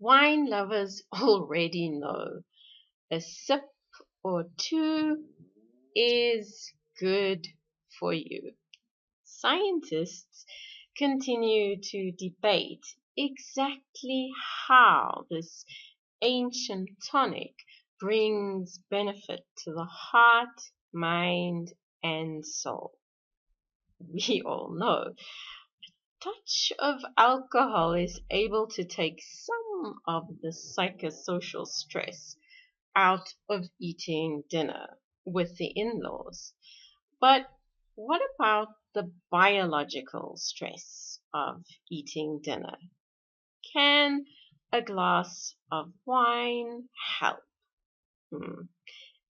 Wine lovers already know a sip or two is good for you. Scientists continue to debate exactly how this ancient tonic brings benefit to the heart, mind, and soul. We all know touch of alcohol is able to take some of the psychosocial stress out of eating dinner with the in-laws. But what about the biological stress of eating dinner? Can a glass of wine help? Hmm.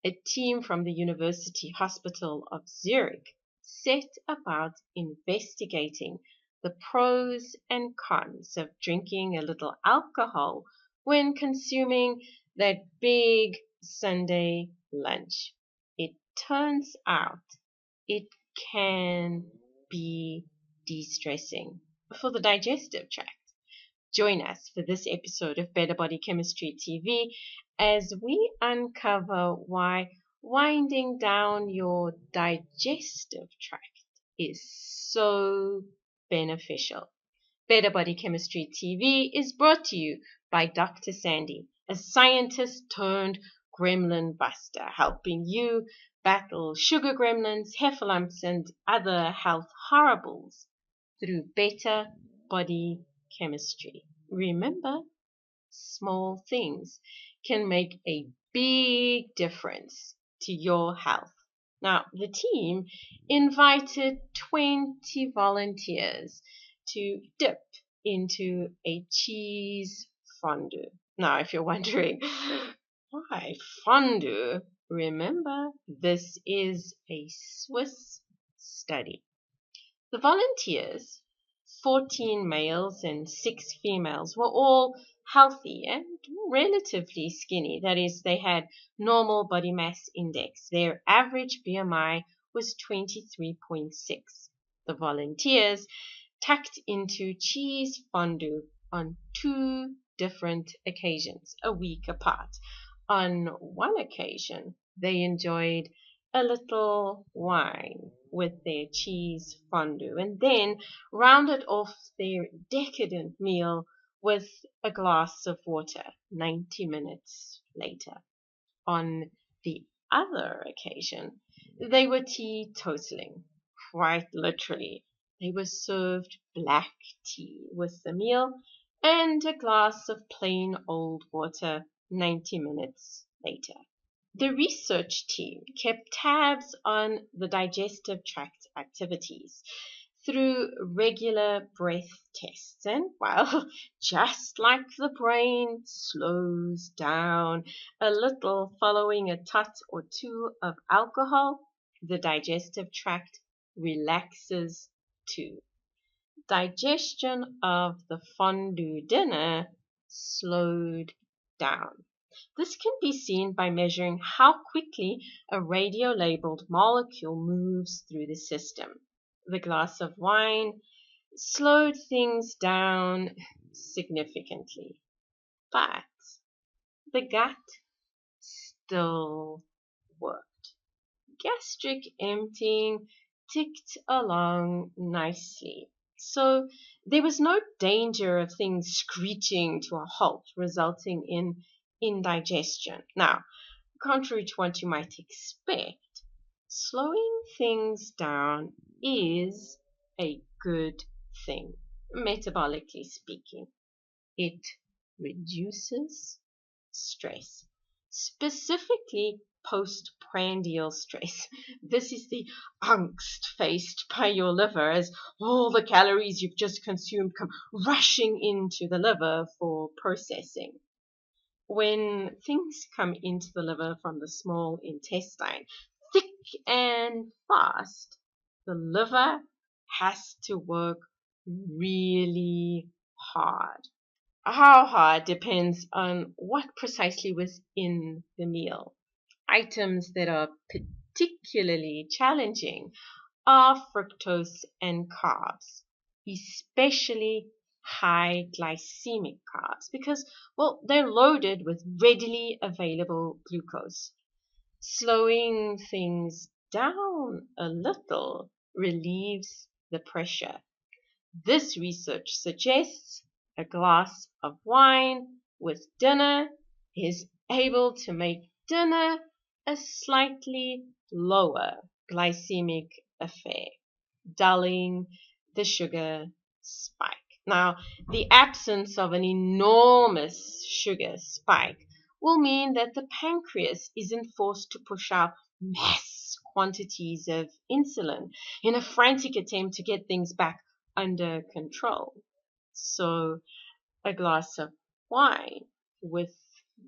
A team from the University Hospital of Zurich set about investigating the pros and cons of drinking a little alcohol when consuming that big Sunday lunch. It turns out it can be de-stressing for the digestive tract. Join us for this episode of Better Body Chemistry TV as we uncover why winding down your digestive tract is so beneficial. Better Body Chemistry TV is brought to you by Dr. Sandy, a scientist turned gremlin buster, helping you battle sugar gremlins, heifer lumps, and other health horribles through better body chemistry. Remember, small things can make a big difference to your health. Now, the team invited 20 volunteers to dip into a cheese fondue. Now, if you're wondering, why fondue? Remember, this is a Swiss study. The volunteers, 14 males and 6 females, were all healthy and relatively skinny. That is, they had normal body mass index. Their average BMI was 23.6. The volunteers tucked into cheese fondue on 2 different occasions, a week apart. On one occasion, they enjoyed a little wine with their cheese fondue and then rounded off their decadent meal with a glass of water 90 minutes later. On the other occasion, they were teetotaling, quite literally. They were served black tea with the meal and a glass of plain old water 90 minutes later. The research team kept tabs on the digestive tract activities through regular breath tests. And, well, just like the brain slows down a little following a tot or two of alcohol, the digestive tract relaxes too. Digestion of the fondue dinner slowed down. This can be seen by measuring how quickly a radio-labeled molecule moves through the system. The glass of wine slowed things down significantly, but the gut still worked. Gastric emptying ticked along nicely. So there was no danger of things screeching to a halt, resulting in indigestion. Now, contrary to what you might expect, slowing things down is a good thing, metabolically speaking. It reduces stress, specifically postprandial stress. This is the angst faced by your liver as all the calories you've just consumed come rushing into the liver for processing. When things come into the liver from the small intestine, thick and fast, the liver has to work really hard. How hard depends on what precisely was in the meal. Items that are particularly challenging are fructose and carbs, especially high glycemic carbs because, well, they're loaded with readily available glucose. Slowing things down a little relieves the pressure. This research suggests a glass of wine with dinner is able to make dinner a slightly lower glycemic affair, dulling the sugar spike. Now, the absence of an enormous sugar spike will mean that the pancreas isn't forced to push out mass quantities of insulin in a frantic attempt to get things back under control. So, a glass of wine with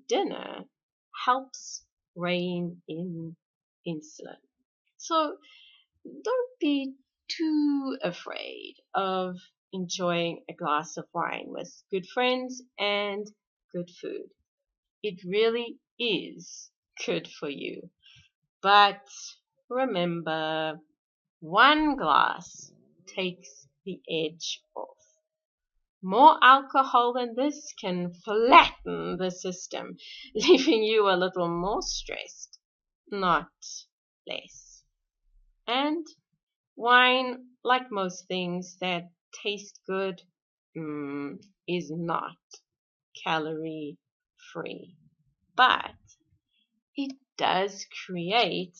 dinner helps rein in insulin. So, don't be too afraid of enjoying a glass of wine with good friends and good food. It really is good for you. But remember, one glass takes the edge off. More alcohol than this can flatten the system, leaving you a little more stressed, not less. And wine, like most things that taste good, is not calorie free. But it does create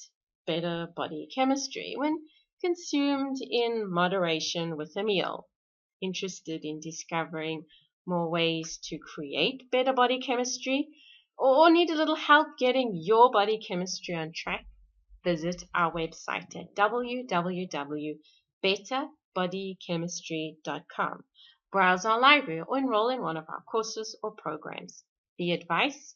better body chemistry when consumed in moderation with a meal. Interested in discovering more ways to create better body chemistry or need a little help getting your body chemistry on track? Visit our website at www.betterbodychemistry.com. Browse our library or enroll in one of our courses or programs. The advice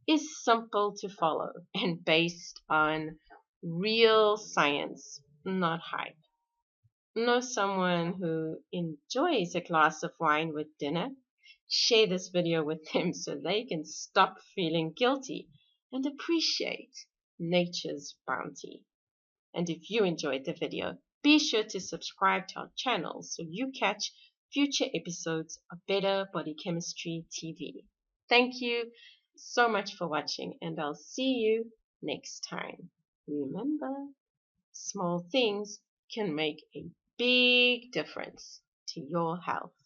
is simple to follow and based on real science, not hype. Know someone who enjoys a glass of wine with dinner? Share this video with them so they can stop feeling guilty and appreciate nature's bounty. And if you enjoyed the video, be sure to subscribe to our channel so you catch future episodes of Better Body Chemistry TV. Thank you so much for watching, and I'll see you next time. Remember, small things can make a big difference to your health.